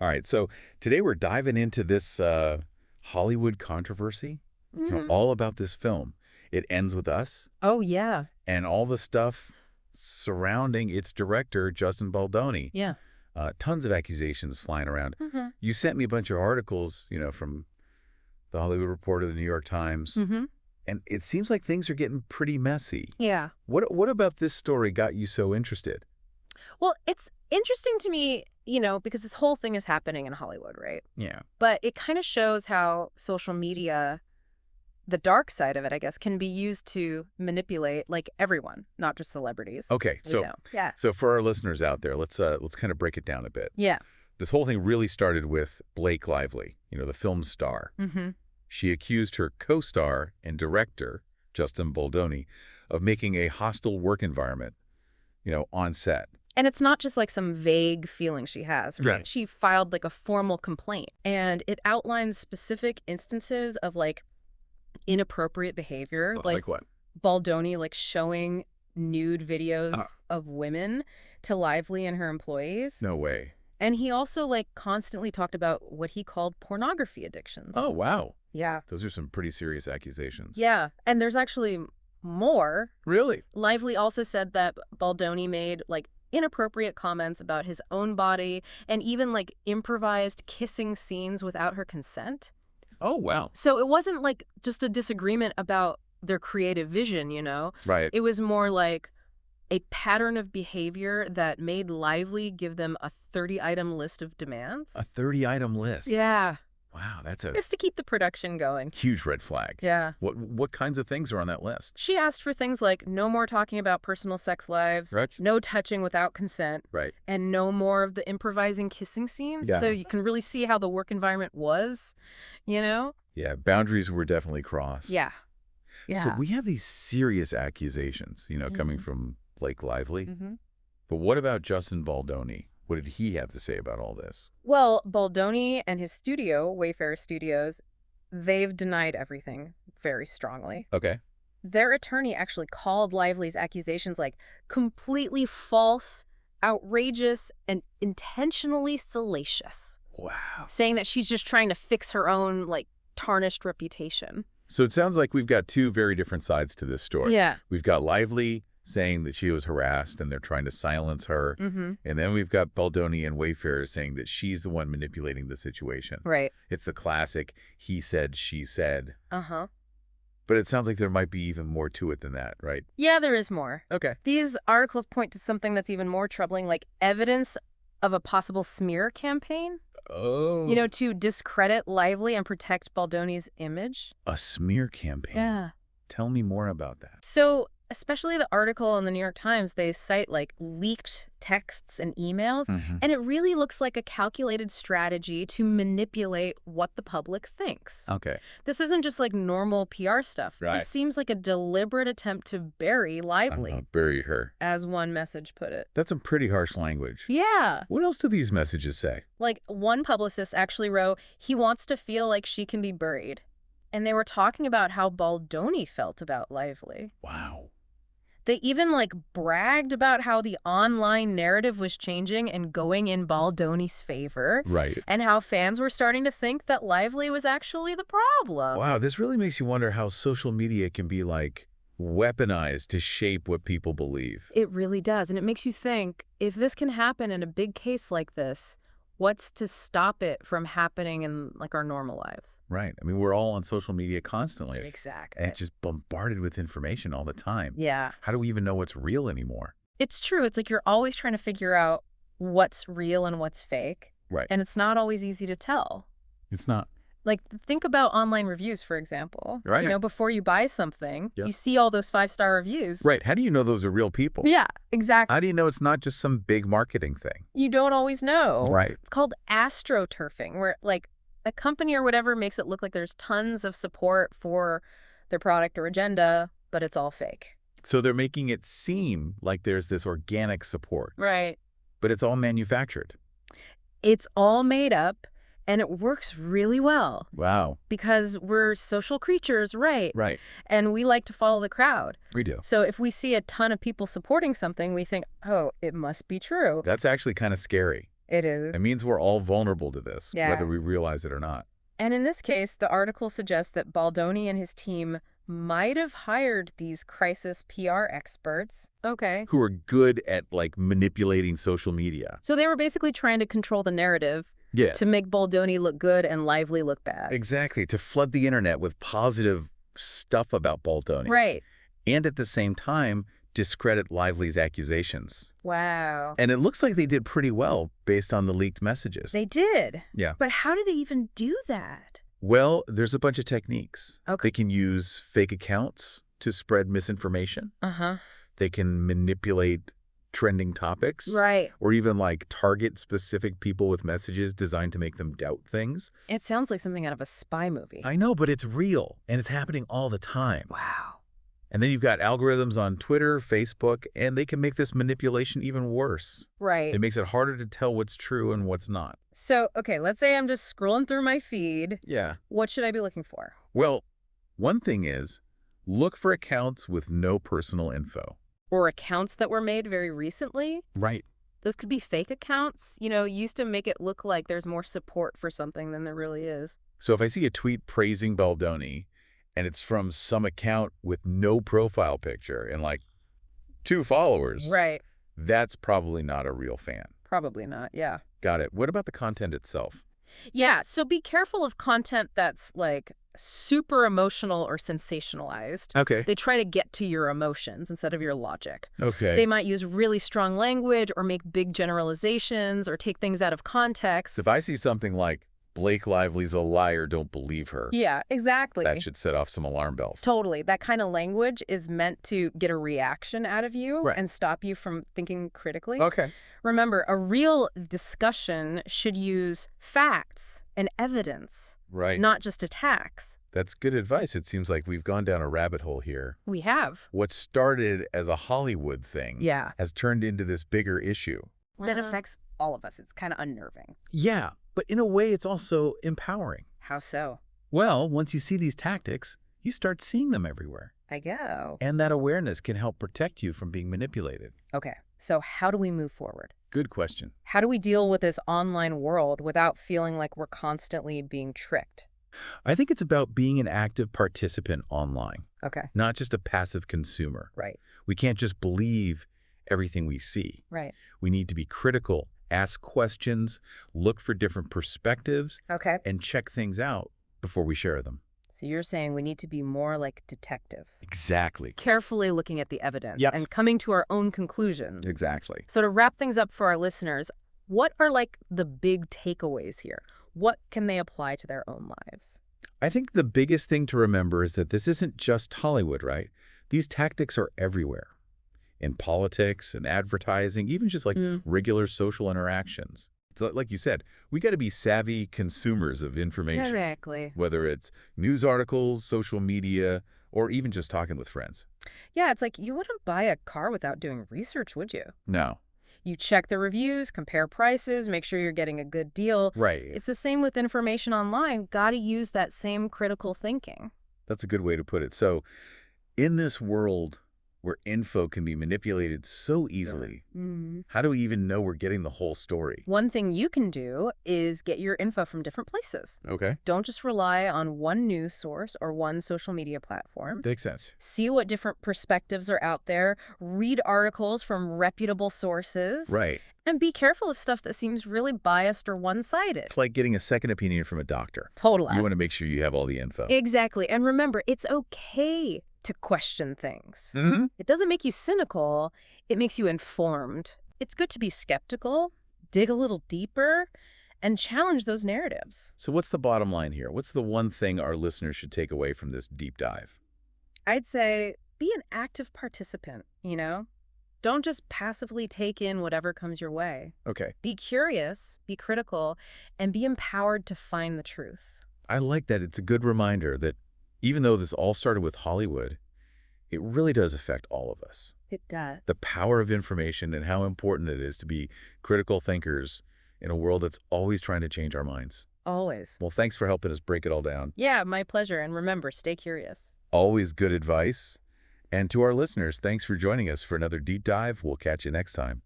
All right, so today we're diving into this Hollywood controversy, all about this film. It Ends With Us, Oh, yeah. and all the stuff surrounding its director, Justin Baldoni. Yeah. Tons of accusations flying around. Mm-hmm. You sent me a bunch of articles, from the Hollywood Reporter, the New York Times, Mm-hmm. and it seems like things are getting pretty messy. Yeah. What about this story got you so interested? Well, it's interesting to me, because this whole thing is happening in Hollywood, right? Yeah. But it kind of shows how social media, the dark side of it, I guess, can be used to manipulate like everyone, not just celebrities. Okay, so Yeah. so for our listeners out there, let's kind of break it down a bit. Yeah. This whole thing really started with Blake Lively, the film star. Mm-hmm. She accused her co-star and director, Justin Baldoni, of making a hostile work environment, on set. And it's not just like some vague feeling she has, right? Right. She filed like a formal complaint, and it outlines specific instances of like inappropriate behavior, Like what? Baldoni like showing nude videos Uh. of women to Lively and her employees. No way. And he also like constantly talked about what he called pornography addictions. Oh, wow. Yeah. Those are some pretty serious accusations. Yeah. And there's actually more. Really? Lively also said that Baldoni made like inappropriate comments about his own body and even like improvised kissing scenes without her consent. Oh, wow. So it wasn't like just a disagreement about their creative vision, Right. It was more like a pattern of behavior that made Lively give them a 30-item list of demands. A 30-item list. Yeah. Wow, that's a Just to keep the production going. huge red flag. Yeah. What kinds of things are on that list? She asked for things like no more talking about personal sex lives, Right. no touching without consent, Right. and no more of the improvising kissing scenes. Yeah. So you can really see how the work environment was, Yeah, boundaries were definitely crossed. Yeah. So we have these serious accusations, coming Mhm. from Blake Lively. Mm-hmm. But what about Justin Baldoni? What did he have to say about all this? Well, Baldoni and his studio, Wayfarer Studios, they've denied everything very strongly. Okay. Their attorney actually called Lively's accusations like completely false, outrageous, and intentionally salacious, Wow. saying that she's just trying to fix her own like tarnished reputation. So it sounds like we've got two very different sides to this story. Yeah. We've got Lively saying that she was harassed and they're trying to silence her. Mm-hmm. And then we've got Baldoni and Wayfarer saying that she's the one manipulating the situation. Right. It's the classic he said, she said. Uh-huh. But it sounds like there might be even more to it than that, right? Yeah, there is more. Okay. These articles point to something that's even more troubling, like evidence of a possible smear campaign. Oh. To discredit Lively and protect Baldoni's image. A smear campaign. Yeah. Tell me more about that. So, especially the article in the New York Times, they cite like leaked texts and emails, Mhm. and it really looks like a calculated strategy to manipulate what the public thinks. Okay. This isn't just like normal PR stuff. Right. This seems like a deliberate attempt to bury Lively, Bury her. as one message put it. That's some pretty harsh language. Yeah. What else do these messages say? Like one publicist actually wrote, he wants to feel like she can be buried. And they were talking about how Baldoni felt about Lively. Wow. They even like bragged about how the online narrative was changing and going in Baldoni's favor, Right. and how fans were starting to think that Lively was actually the problem. Wow, this really makes you wonder how social media can be like weaponized to shape what people believe. It really does. And it makes you think, if this can happen in a big case like this, what's to stop it from happening in like our normal lives? Right. I mean, we're all on social media constantly. Exactly. And it's just bombarded with information all the time. Yeah. How do we even know what's real anymore? It's true. It's like you're always trying to figure out what's real and what's fake. Right. And it's not always easy to tell. It's not. Like, think about online reviews, for example. Right. Before you buy something, Yep. you see all those 5-star reviews. Right. How do you know those are real people? Yeah, exactly. How do you know it's not just some big marketing thing? You don't always know. Right. It's called astroturfing, where like a company or whatever makes it look like there's tons of support for their product or agenda, but it's all fake. So they're making it seem like there's this organic support, Right. but it's all manufactured. It's all made up, and it works really well Wow. because we're social creatures, right? Right. And we like to follow the crowd. We do. So if we see a ton of people supporting something, we think, oh, it must be true. That's actually kind of scary. It is. It means we're all vulnerable to this, whether Yeah. we realize it or not. And in this case, the article suggests that Baldoni and his team might have hired these crisis PR experts. Okay. Who are good at, like, manipulating social media. So they were basically trying to control the narrative Yeah. to make Baldoni look good and Lively look bad. Exactly. To flood the internet with positive stuff about Baldoni. Right. And at the same time, discredit Lively's accusations. Wow. And it looks like they did pretty well based on the leaked messages. They did. Yeah. But how do they even do that? Well, there's a bunch of techniques. Okay. They can use fake accounts to spread misinformation. Uh-huh. They can manipulate trending topics. Right. Or even, like, target specific people with messages designed to make them doubt things. It sounds like something out of a spy movie. I know, but it's real, and it's happening all the time. Wow. And then you've got algorithms on Twitter, Facebook, and they can make this manipulation even worse. Right. It makes it harder to tell what's true and what's not. So, okay, let's say I'm just scrolling through my feed. Yeah. What should I be looking for? Well, one thing is, look for accounts with no personal info. Or accounts that were made very recently? Right. Those could be fake accounts. Used to make it look like there's more support for something than there really is. So if I see a tweet praising Baldoni, and it's from some account with no profile picture and, like, 2 followers, Right. that's probably not a real fan. Probably not, yeah. Got it. What about the content itself? Yeah, so be careful of content that's, like, super emotional or sensationalized. Okay. They try to get to your emotions instead of your logic. Okay. They might use really strong language or make big generalizations or take things out of context. So if I see something like, Blake Lively's a liar, don't believe her, Yeah, exactly. that should set off some alarm bells. Totally. That kind of language is meant to get a reaction out of you Right. and stop you from thinking critically. Okay. Remember, a real discussion should use facts and evidence, Right. not just attacks. That's good advice. It seems like we've gone down a rabbit hole here. We have. What started as a Hollywood thing Yeah. has turned into this bigger issue. That affects all of us. It's kind of unnerving. Yeah, but in a way, it's also empowering. How so? Well, once you see these tactics, you start seeing them everywhere. I go. And that awareness can help protect you from being manipulated. Okay, so how do we move forward? Good question. How do we deal with this online world without feeling like we're constantly being tricked? I think it's about being an active participant online, Okay. not just a passive consumer. Right. We can't just believe everything we see. Right. We need to be critical, ask questions, look for different perspectives, Okay. and check things out before we share them. So you're saying we need to be more like detective, Exactly. carefully looking at the evidence Yes. and coming to our own conclusions. Exactly. So to wrap things up for our listeners, what are like the big takeaways here? What can they apply to their own lives? I think the biggest thing to remember is that this isn't just Hollywood, right? These tactics are everywhere. In politics and advertising, even just like regular social interactions. So like you said, we got to be savvy consumers of information, Exactly. whether it's news articles, social media, or even just talking with friends. Yeah, it's like you wouldn't buy a car without doing research, would you? No. You check the reviews, compare prices, make sure you're getting a good deal. Right. It's the same with information online. Got to use that same critical thinking. That's a good way to put it. So in this world where info can be manipulated so easily, how do we even know we're getting the whole story? One thing you can do is get your info from different places. Okay. Don't just rely on one news source or one social media platform. Makes sense. See what different perspectives are out there. Read articles from reputable sources. Right. And be careful of stuff that seems really biased or one-sided. It's like getting a second opinion from a doctor. Totally. You want to make sure you have all the info. Exactly. And remember, it's okay to question things. Mm-hmm. It doesn't make you cynical. It makes you informed. It's good to be skeptical, dig a little deeper, and challenge those narratives. So what's the bottom line here? What's the one thing our listeners should take away from this deep dive? I'd say be an active participant, Don't just passively take in whatever comes your way. Okay. Be curious, be critical, and be empowered to find the truth. I like that. It's a good reminder that even though this all started with Hollywood, it really does affect all of us. It does. The power of information and how important it is to be critical thinkers in a world that's always trying to change our minds. Always. Well, thanks for helping us break it all down. Yeah, my pleasure. And remember, stay curious. Always good advice. And to our listeners, thanks for joining us for another deep dive. We'll catch you next time.